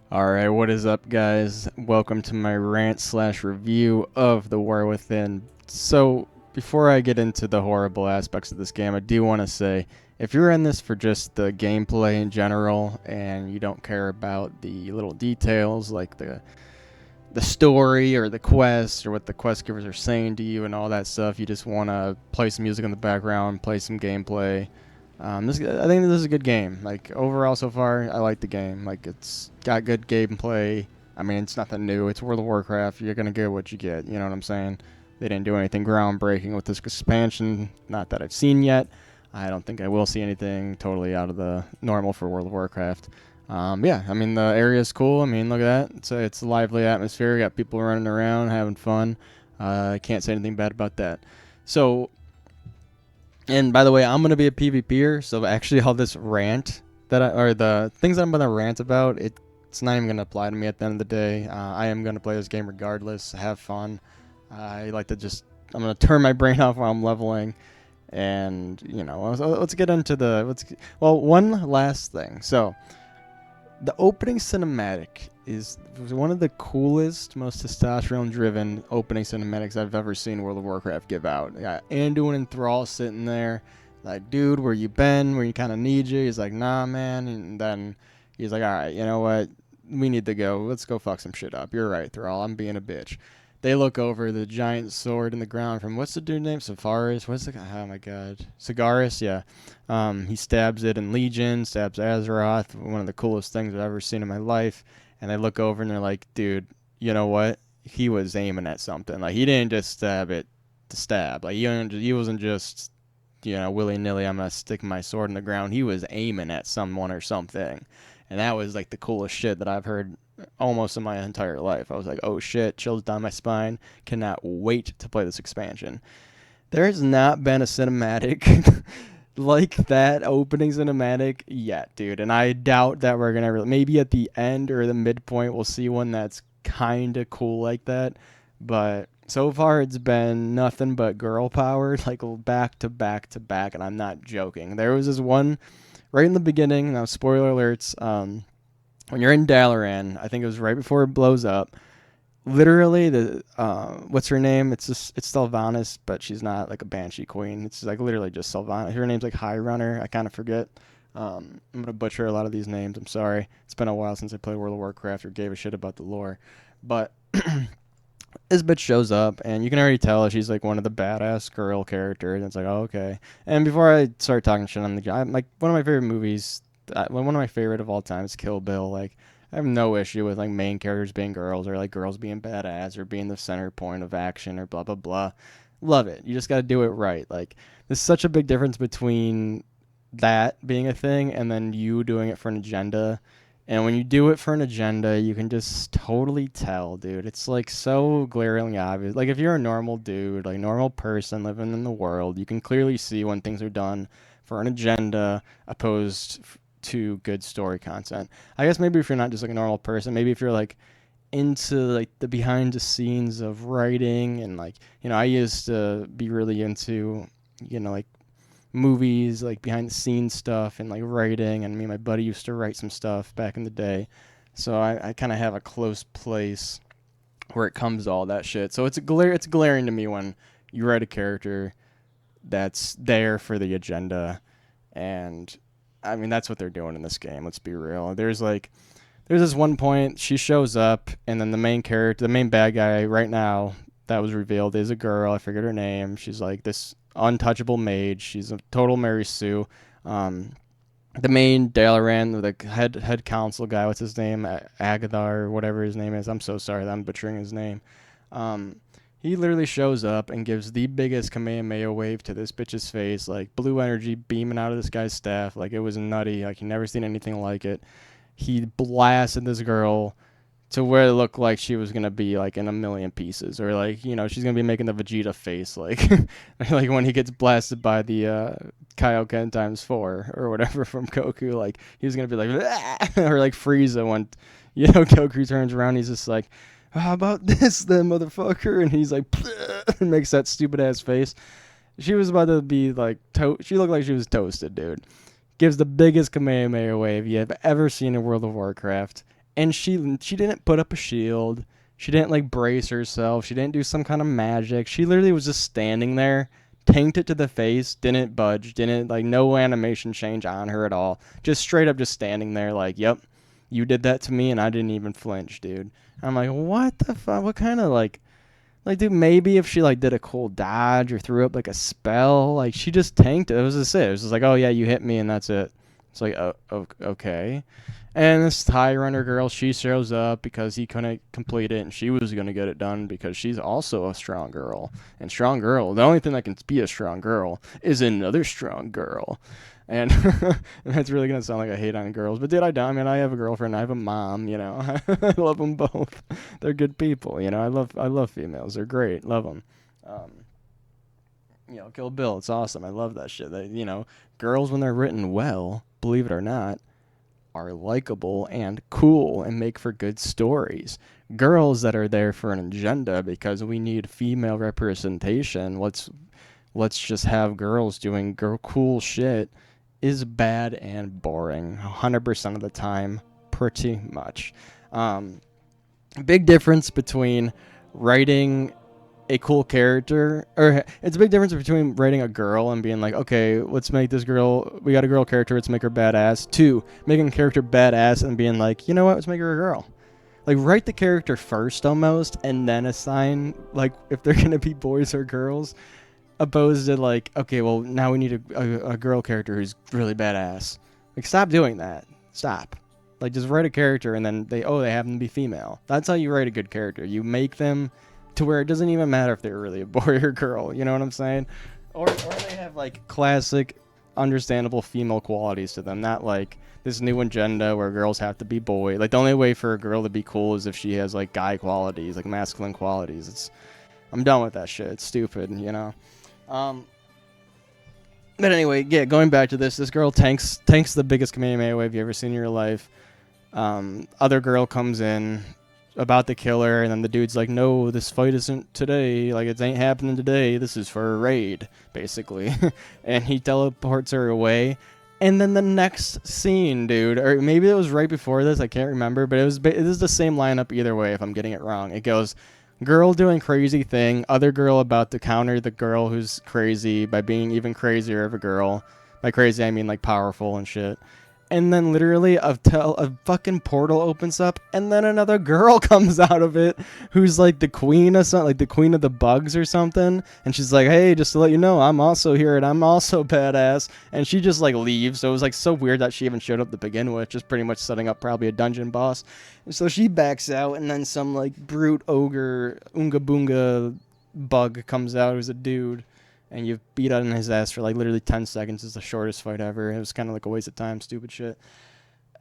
Alright, what is up, guys? Welcome to my rant slash review of The War Within. So, before I get into the horrible aspects of this game, I do want to say, if you're in this for just the gameplay in general, and you don't care about the little details like the story or the quest or what the quest givers are saying to you and all that stuff, you just want to play some music in the background, play some gameplay. I think this is a good game. Like overall, so far, I like the game. Like it's got good gameplay. I mean, it's nothing new. It's World of Warcraft. You're gonna get what you get. You know what I'm saying? They didn't do anything groundbreaking with this expansion. Not that I've seen yet. I don't think I will see anything totally out of the normal for World of Warcraft. Yeah, I mean the area is cool. I mean, look at that. It's a lively atmosphere. You got people running around having fun. I can't say anything bad about that. So, and by the way, I'm gonna be a PvPer, so actually all this rant or the things that I'm gonna rant about, it's not even gonna apply to me at the end of the day. I am gonna play this game regardless, have fun. I like to I'm gonna turn my brain off while I'm leveling, and let's get into one last thing. So the opening cinematic was one of the coolest, most testosterone-driven opening cinematics I've ever seen World of Warcraft give out. You got Anduin and Thrall sitting there, like, dude, where you been? Where you kind of need you? He's like, nah, man. And then he's like, all right, you know what? We need to go. Let's go fuck some shit up. You're right, Thrall. I'm being a bitch. They look over the giant sword in the ground from what's the dude name? Safaris? What's the guy? Oh my god, Sagaris. Yeah, he stabs it in Legion, stabs Azeroth, one of the coolest things I've ever seen in my life. And they look over and they're like, dude, you know what? He was aiming at something. Like, he didn't just stab it to stab. Like, he wasn't just, willy nilly, I'm going to stick my sword in the ground. He was aiming at someone or something. And that was like the coolest shit that I've heard almost in my entire life. I was like, oh shit, chills down my spine. Cannot wait to play this expansion. There has not been a cinematic like that opening cinematic yet, dude. And I doubt that we're gonna maybe at the end or the midpoint we'll see one that's kind of cool like that. But so far it's been nothing but girl power, like back to back to back, and I'm not joking. There was this one right in the beginning. Now, spoiler alerts. When you're in Dalaran, I think it was right before it blows up. Literally, the what's her name? It's Sylvanas, but she's not like a banshee queen. It's like literally just Sylvanas. Her name's like High Runner. I kind of forget. I'm gonna butcher a lot of these names. I'm sorry. It's been a while since I played World of Warcraft or gave a shit about the lore. But this bitch shows up, and you can already tell she's like one of the badass girl characters. And it's like, oh, okay. And before I start talking shit on the guy, like one of my favorite movies, one of my favorite of all time is Kill Bill. Like, I have no issue with like main characters being girls or like girls being badass or being the center point of action or blah blah blah. Love it. You just got to do it right. Like, there's such a big difference between that being a thing and then you doing it for an agenda. And when you do it for an agenda, you can just totally tell, dude. It's like so glaringly obvious. Like, if you're a normal dude, like normal person living in the world, you can clearly see when things are done for an agenda opposed to good story content. I guess maybe if you're not just like a normal person, maybe if you're like into like the behind the scenes of writing and like, I used to be really into, like movies, like behind the scenes stuff and like writing, and me and my buddy used to write some stuff back in the day. So I kind of have a close place where it comes to all that shit. So it's glaring to me when you write a character that's there for the agenda. And I mean, that's what they're doing in this game. Let's be real. There's this one point she shows up, and then the main character, the main bad guy right now that was revealed is a girl. I forget her name. She's like this untouchable mage. She's a total Mary Sue. Um, the main Dalaran, the head council guy, what's his name? Agadar, or whatever his name is. I'm so sorry that I'm butchering his name. He literally shows up and gives the biggest Kamehameha wave to this bitch's face, like blue energy beaming out of this guy's staff. Like, it was nutty. Like, you never seen anything like it. He blasted this girl to where it looked like she was gonna be like in a million pieces, or like, she's gonna be making the Vegeta face, like like when he gets blasted by the Kaioken times 4 or whatever from Goku. Like, he was gonna be like or like Frieza when Goku turns around, he's just like, how about this then, motherfucker? And he's like and makes that stupid ass face. She was about to be like she looked like she was toasted, dude. Gives the biggest Kamehameha wave you have ever seen in World of Warcraft. and she didn't put up a shield. She didn't like brace herself. She didn't do some kind of magic. She literally was just standing there, tanked it to the face, didn't budge, didn't like no animation change on her at all. Just straight up just standing there like, yep, you did that to me and I didn't even flinch, dude. I'm like, what the fuck? What kind of like, dude, maybe if she like did a cool dodge or threw up like a spell, like she just tanked it. It was just it. It was just like, oh yeah, you hit me and that's it. It's like, oh, okay. And this tie runner girl, she shows up because he couldn't complete it, and she was gonna get it done because she's also a strong girl. And strong girl, the only thing that can be a strong girl is another strong girl. And that's really gonna sound like I hate on girls, but I mean, I have a girlfriend, I have a mom, you know. I love them both. They're good people, you know. I love females. They're great. Love them. You know, Kill Bill, it's awesome. I love that shit. They, you know, girls when they're written well, believe it or not, are likable and cool and make for good stories. Girls that are there for an agenda because we need female representation. Let's just have girls doing cool shit is bad and boring 100% of the time, pretty much. Big difference between writing a cool character, or it's a big difference between writing a girl and being like, okay, let's make this girl, we got a girl character, let's make her badass, to making a character badass and being like, you know what, let's make her a girl. Like, write the character first almost, and then assign, like, if they're gonna be boys or girls, opposed to like, okay, well, now we need a girl character who's really badass. Like, stop doing that. Stop. Like, just write a character and then they happen to be female. That's how you write a good character. You make them to where it doesn't even matter if they're really a boy or girl. You know what I'm saying? Or they have like classic, understandable female qualities to them. Not like this new agenda where girls have to be boy. Like, the only way for a girl to be cool is if she has like guy qualities, like masculine qualities. I'm done with that shit. It's stupid, you know. But anyway, yeah, going back to this girl tanks the biggest Kamehameha wave you ever seen in your life. Other girl comes in about to kill her, and then the dude's like, no, this fight isn't today, like, it ain't happening today, this is for a raid, basically. And he teleports her away, and then the next scene, dude, or maybe it was right before this, I can't remember, but it is the same lineup either way if I'm getting it wrong. It goes, girl doing crazy thing, other girl about to counter the girl who's crazy by being even crazier of a girl. By crazy, I mean like powerful and shit. And then literally a fucking portal opens up, and then another girl comes out of it who's like the queen of something, like the queen of the bugs or something. And she's like, hey, just to let you know, I'm also here and I'm also badass. And she just like leaves. So it was like so weird that she even showed up to begin with, just pretty much setting up probably a dungeon boss. And so she backs out, and then some like brute ogre Oonga Boonga bug comes out who's a dude. And you beat on his ass for like literally 10 seconds. It's the shortest fight ever. It was kind of like a waste of time, stupid shit.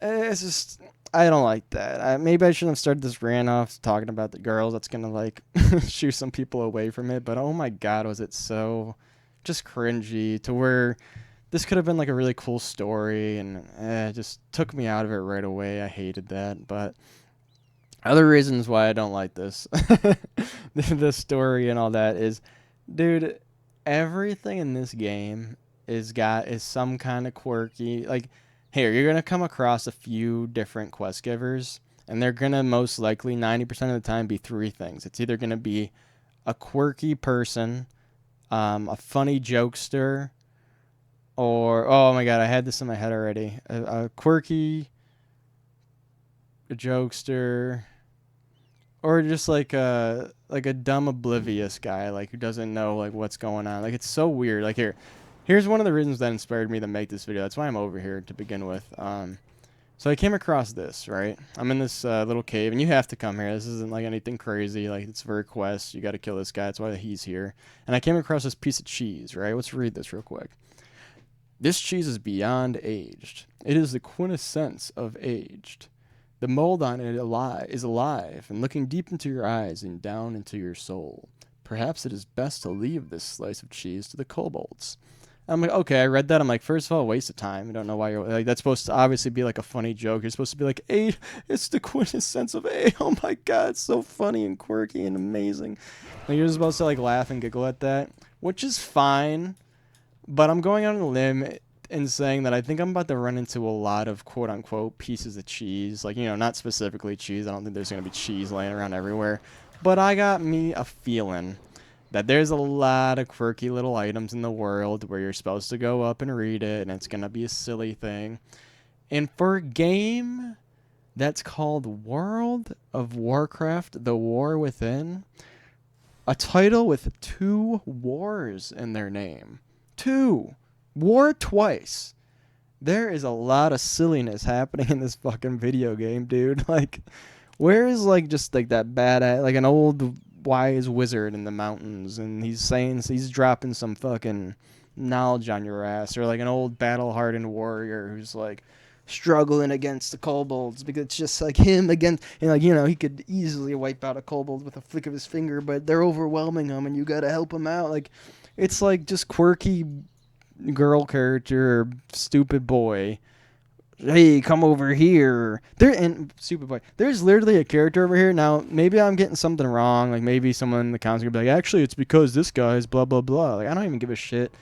It's just, I don't like that. Maybe I shouldn't have started this rant off talking about the girls. That's going to like shoo some people away from it. But oh my God, was it so just cringy to where this could have been like a really cool story. And it just took me out of it right away. I hated that. But other reasons why I don't like this, the story and all that is, dude, everything in this game is some kind of quirky, like, here, you're gonna come across a few different quest givers, and they're gonna most likely 90% of the time be three things. It's either gonna be a quirky person, a funny jokester, or, oh my God, I had this in my head already, a quirky, a jokester, or just like a dumb oblivious guy, like, who doesn't know like what's going on. Like, it's so weird. Like, here's one of the reasons that inspired me to make this video. That's why I'm over here to begin with. So I came across this, right? I'm in this little cave, and you have to come here. This isn't like anything crazy. Like, it's for a quest. You got to kill this guy. That's why he's here. And I came across this piece of cheese, right? Let's read this real quick. This cheese is beyond aged. It is the quintessence of aged. The mold on it is alive and looking deep into your eyes and down into your soul. Perhaps it is best to leave this slice of cheese to the kobolds. I'm like, okay, I read that. I'm like, first of all, waste of time. I don't know why you're like, that's supposed to obviously be like a funny joke. You're supposed to be like, hey, it's the quintessence of A. Oh my God, it's so funny and quirky and amazing. Like, you're supposed to like laugh and giggle at that, which is fine. But I'm going out on a limb in saying that I think I'm about to run into a lot of quote unquote pieces of cheese. Like, not specifically cheese. I don't think there's going to be cheese laying around everywhere. But I got me a feeling that there's a lot of quirky little items in the world where you're supposed to go up and read it, and it's going to be a silly thing. And for a game that's called World of Warcraft, The War Within, a title with 2 wars in their name. 2. War twice. There is a lot of silliness happening in this fucking video game, dude. Like, where is, like, just, like, that badass, like, an old wise wizard in the mountains, and he's dropping some fucking knowledge on your ass, or, like, an old battle-hardened warrior who's, like, struggling against the kobolds, because it's just like him against, and like, he could easily wipe out a kobold with a flick of his finger, but they're overwhelming him and you gotta help him out. Like, it's like just quirky girl character or stupid boy, hey, come over here and stupid boy, there's literally a character over here. Now maybe I'm getting something wrong, like maybe someone in the comments gonna be like, actually it's because this guy's blah blah blah. Like, I don't even give a shit.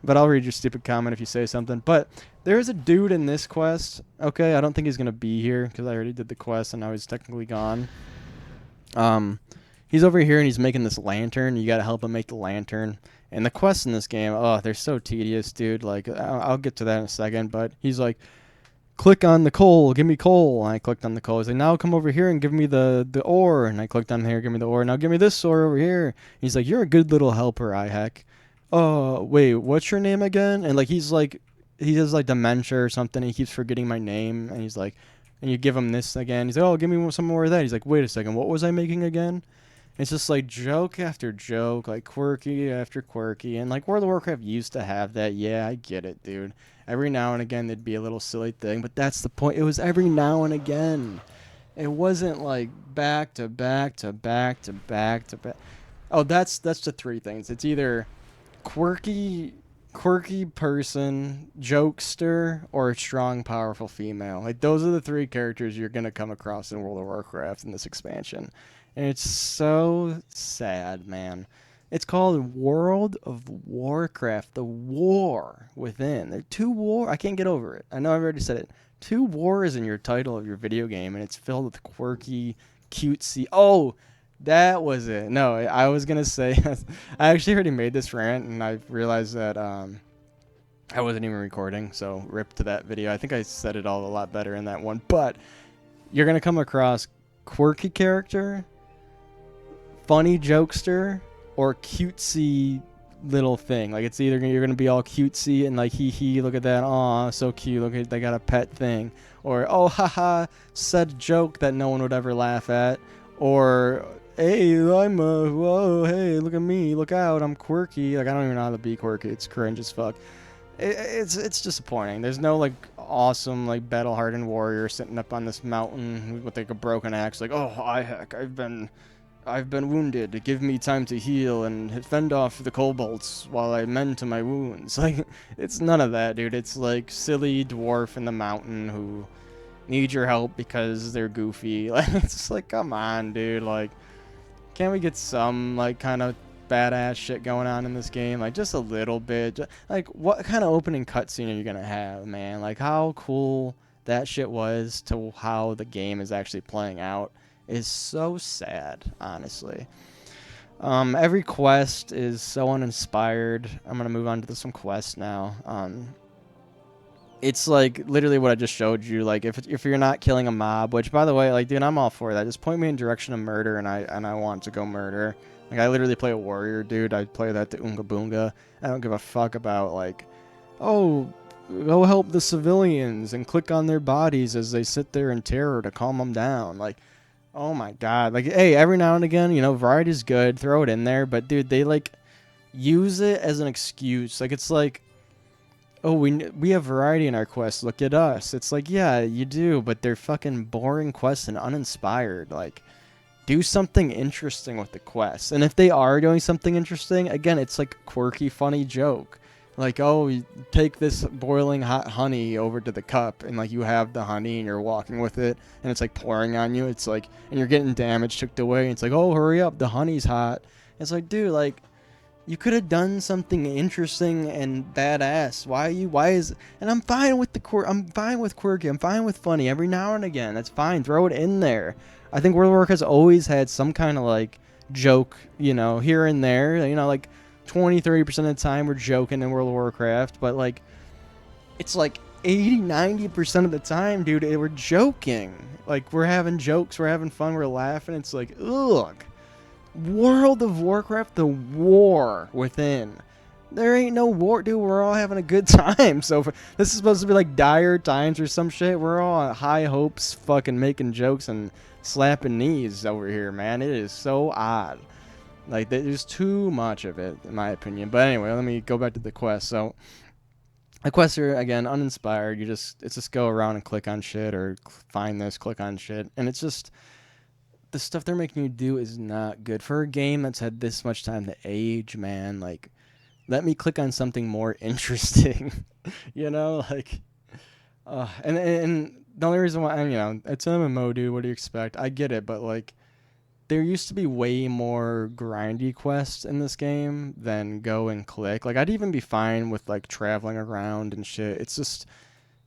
But I'll read your stupid comment if you say something. But there's a dude in this quest. Okay, I don't think he's going to be here because I already did the quest and now he's technically gone. He's over here and he's making this lantern. You got to help him make the lantern. And the quests in this game, they're so tedious, dude. Like, I'll get to that in a second. But he's like, click on the coal, give me coal. And I clicked on the coal. He's like, now come over here and give me the ore. And I clicked on here, give me the ore. Now give me this ore over here. And he's like, you're a good little helper, heck. Oh, wait, what's your name again? And, like, he has, like, dementia or something. And he keeps forgetting my name. And he's like, and you give him this again. He's like, oh, give me some more of that. He's like, wait a second, what was I making again? And it's just, like, joke after joke, like, quirky after quirky. And, like, World of Warcraft used to have that. Yeah, I get it, dude. Every now and again, there'd be a little silly thing. But that's the point. It was every now and again. It wasn't, like, back to back to back to back to back. Oh, that's the 3 things. It's either quirky person, jokester, or a strong, powerful female. Like, those are the 3 characters you're gonna come across in World of Warcraft in this expansion, and it's so sad, man. It's called World of Warcraft, the War Within. There are 2 war. I can't get over it. I know I've already said it. 2 wars in your title of your video game, and it's filled with quirky, cutesy. Oh, that was it. No, I was going to say, I actually already made this rant, and I realized that I wasn't even recording, so rip to that video. I think I said it all a lot better in that one. But you're going to come across quirky character, funny jokester, or cutesy little thing. Like, it's either you're going to be all cutesy and like, hee, look at that, aw, so cute, look at, they got a pet thing. Or, oh, haha, said joke that no one would ever laugh at. Or, hey, whoa, hey, look at me, look out, I'm quirky. Like, I don't even know how to be quirky. It's cringe as fuck. It's disappointing. There's no, like, awesome, like, battle-hardened warrior sitting up on this mountain with, like, a broken axe. Like, oh, heck, I've been wounded. Give me time to heal and fend off the kobolds while I mend to my wounds. Like, it's none of that, dude. It's, like, silly dwarf in the mountain who need your help because they're goofy. Like, it's just like, come on, dude. Like, can't we get some, like, kind of badass shit going on in this game? Like, just a little bit. Like, what kind of opening cutscene are you gonna have, man? Like, how cool that shit was to how the game is actually playing out is so sad, honestly. Every quest is so uninspired. I'm gonna move on to some quests now. It's like literally what I just showed you. Like, if you're not killing a mob, which, by the way, like, dude, I'm all for that. Just point me in direction of murder, and I want to go murder. Like, I literally play a warrior, dude. I play that to Oonga Boonga. I don't give a fuck about, like, oh, go help the civilians and click on their bodies as they sit there in terror to calm them down. Like, oh my god. Like, hey, every now and again, you know, variety's good. Throw it in there. But, dude, they, like, use it as an excuse. Like, it's like, oh, we have variety in our quests. Look at us. It's like, yeah, you do, but they're fucking boring quests and uninspired. Like, do something interesting with the quests. And if they are doing something interesting, again, it's like quirky, funny joke. Like, oh, you take this boiling hot honey over to the cup, and, like, you have the honey, and you're walking with it, and it's, like, pouring on you. It's like, and you're getting damage took away. And it's like, oh, hurry up, the honey's hot. It's like, dude, like, You could have done something interesting and badass. And I'm fine with I'm fine with quirky. I'm fine with funny every now and again. That's fine. Throw it in there. I think World of Warcraft has always had some kind of like joke, here and there. Like 20-30% of the time we're joking in World of Warcraft, but like it's like 80-90% of the time, dude, we're joking. Like we're having jokes, we're having fun, we're laughing. It's like, ugh. World of Warcraft, the war within. There ain't no war, dude. We're all having a good time. So this is supposed to be like dire times or some shit. We're all on high hopes, fucking making jokes and slapping knees over here, man. It is so odd. Like there's too much of it, in my opinion. But anyway, let me go back to the quest. So the quests are again uninspired. It's just go around and click on shit or find this, click on shit, and it's just. The stuff they're making you do is not good for a game that's had this much time to age, man. Like, let me click on something more interesting, like, and the only reason why, it's an MMO, dude. What do you expect? I get it, but like, there used to be way more grindy quests in this game than go and click. Like, I'd even be fine with like traveling around and shit. It's just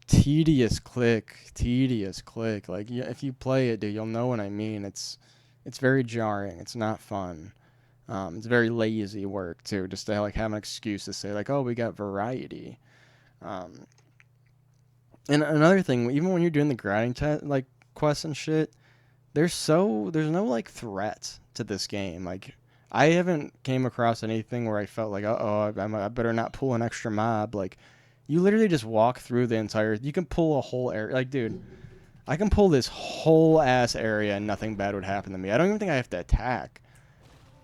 tedious click. Like, if you play it, dude, you'll know what I mean. It's very jarring. It's not fun. It's very lazy work too, just to like have an excuse to say like, oh, we got variety. And another thing, even when you're doing the grinding like quests and shit, there's no like threat to this game. Like, I haven't came across anything where I felt like, I better not pull an extra mob. Like, you literally just walk through the entire. You can pull a whole area. Like, dude, I can pull this whole ass area and nothing bad would happen to me. I don't even think I have to attack.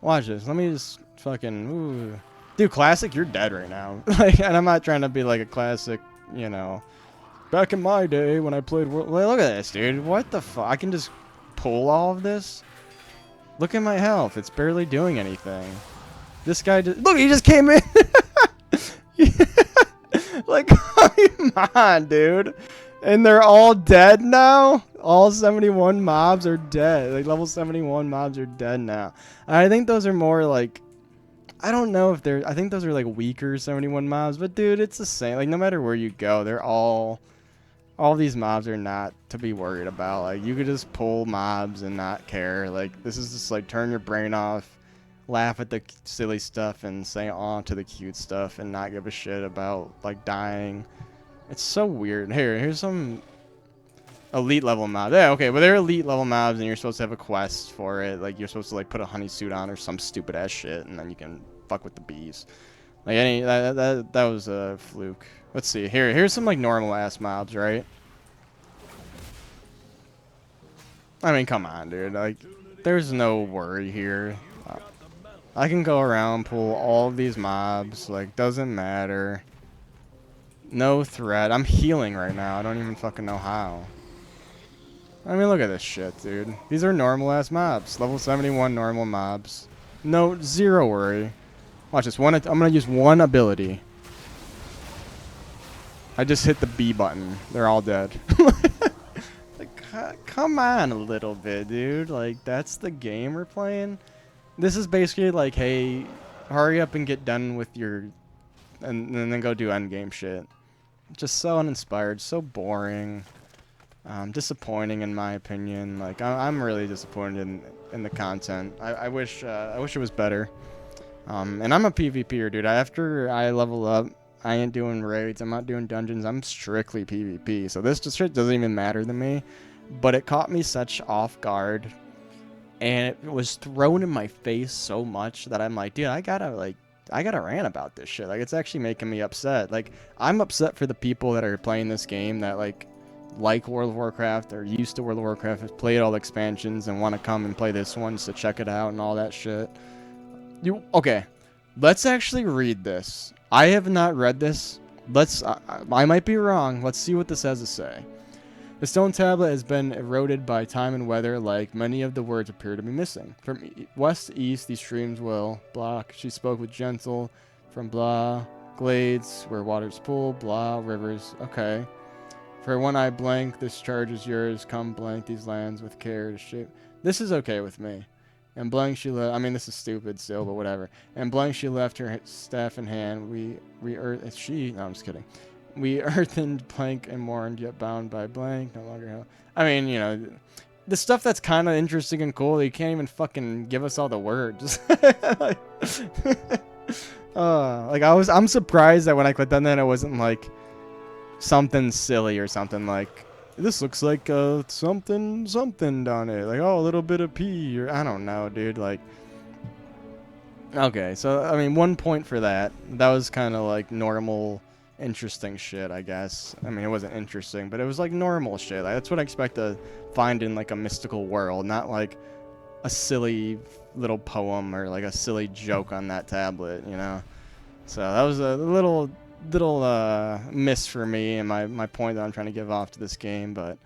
Watch this. Let me just fucking. Ooh. Dude, classic, you're dead right now. Like, and I'm not trying to be like a classic, back in my day when I played. Look at this, dude. What the fuck? I can just pull all of this. Look at my health. It's barely doing anything. This guy just. Look, he just came in. Like, come on, dude. And they're all dead now? All 71 mobs are dead. Like, level 71 mobs are dead now. And I think those are more, like... I don't know if they're... I think those are, like, weaker 71 mobs. But, dude, it's the same. Like, no matter where you go, they're all... All these mobs are not to be worried about. Like, you could just pull mobs and not care. Like, this is just, like, turn your brain off. Laugh at the silly stuff and say on to the cute stuff and not give a shit about like dying. It's so weird. Here's some elite level mobs. Yeah, okay, but they're elite level mobs and you're supposed to have a quest for it. Like, you're supposed to like put a honey suit on or some stupid ass shit and then you can fuck with the bees. Like, that was a fluke. Let's see. Here's some like normal ass mobs, right? I mean, come on, dude. Like, there's no worry here. I can go around, pull all of these mobs, like, doesn't matter. No threat. I'm healing right now. I don't even fucking know how. I mean, look at this shit, dude. These are normal-ass mobs. Level 71 normal mobs. No, zero worry. Watch this. I'm gonna use one ability. I just hit the B button. They're all dead. Like, come on a little bit, dude. Like, that's the game we're playing? This is basically like, hey, hurry up and get done with your... And then go do endgame shit. Just so uninspired, so boring. Disappointing in my opinion. Like, I'm really disappointed in the content. I wish it was better. And I'm a PvPer, dude. After I level up, I ain't doing raids. I'm not doing dungeons. I'm strictly PvP. So this shit doesn't even matter to me. But it caught me such off guard. And it was thrown in my face so much that I'm like, dude, I gotta rant about this shit. Like, it's actually making me upset. Like, I'm upset for the people that are playing this game that like World of Warcraft or used to World of Warcraft, have played all the expansions and want to come and play this one just to check it out and all that shit. Okay, let's actually read this. I have not read this. I might be wrong. Let's see what this has to say. The stone tablet has been eroded by time and weather, like many of the words appear to be missing. From west to east, these streams will block. She spoke with gentle. From blah, glades, where waters pool, blah, rivers. Okay. For one eye blank, this charge is yours. Come blank these lands with care to shape. This is okay with me. And blank she left. I mean, this is stupid still, but whatever. And blank she left her staff in hand. She. No, I'm just kidding. We earthened blank and mourned, yet bound by blank. No longer held. I mean, you know, the stuff that's kind of interesting and cool. You can't even fucking give us all the words. Like I'm surprised that when I clicked on that, it wasn't like something silly or something like. This looks like something on it. Like, oh, a little bit of pee. Or I don't know, dude. Like, okay. So, I mean, 1 point for that. That was kind of like normal, interesting shit, I guess. I mean, it wasn't interesting, but it was like normal shit. Like, that's what I expect to find in like a mystical world. Not like a silly little poem or like a silly joke on that tablet, you know? So that was a little miss for me and my point that I'm trying to give off to this game, but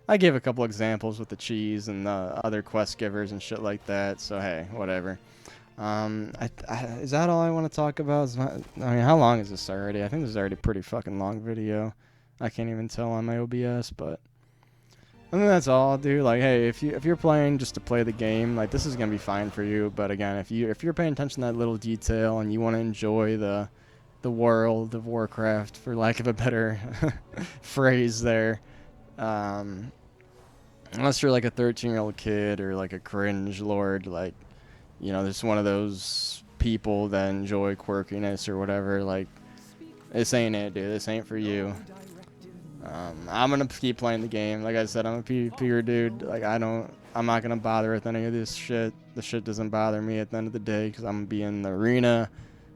I gave a couple examples with the cheese and the other quest givers and shit like that, so hey, whatever. Is that all I want to talk about? I mean, how long is this already? I think this is already a pretty fucking long video. I can't even tell on my OBS, but I think that's all, dude. Like, hey, if you're playing just to play the game, like, this is gonna be fine for you, but again, if you're paying attention to that little detail and you want to enjoy the world of Warcraft, for lack of a better phrase there. Unless you're like a 13-year-old kid or like a cringe lord, like, you know, there's one of those people that enjoy quirkiness or whatever, like, this ain't it, dude. This ain't for you. I'm gonna keep playing the game. Like I said, I'm a PvPer dude. Like, I'm not gonna bother with any of this shit. The shit doesn't bother me at the end of the day because I'm gonna be in the arena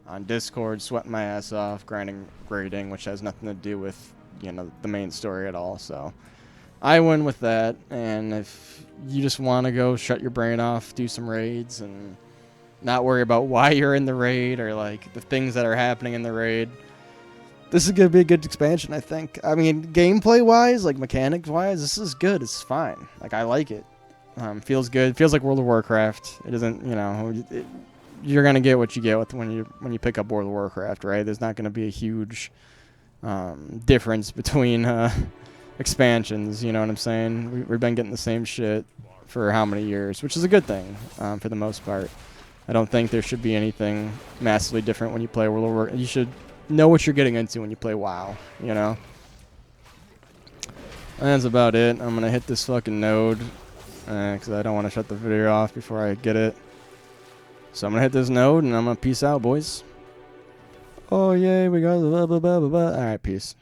on Discord, sweating my ass off, grading, which has nothing to do with, you know, the main story at all. So I win with that. And if you just want to go shut your brain off, do some raids, and not worry about why you're in the raid or like the things that are happening in the raid, this is gonna be a good expansion, I think. I mean, gameplay wise, like mechanics wise, this is good. It's fine. Like, I like it. Feels good. Feels like World of Warcraft. It isn't, you know. You're gonna get what you get with when you pick up World of Warcraft, right? There's not gonna be a huge difference between expansions. You know what I'm saying? We've been getting the same shit for how many years, which is a good thing for the most part. I don't think there should be anything massively different when you play World of Warcraft. You should know what you're getting into when you play WoW. You know. And that's about it. I'm gonna hit this fucking node because I don't want to shut the video off before I get it. So I'm going to hit this node, and I'm going to peace out, boys. Oh, yay, we got the blah, blah, blah, blah, blah. All right, peace.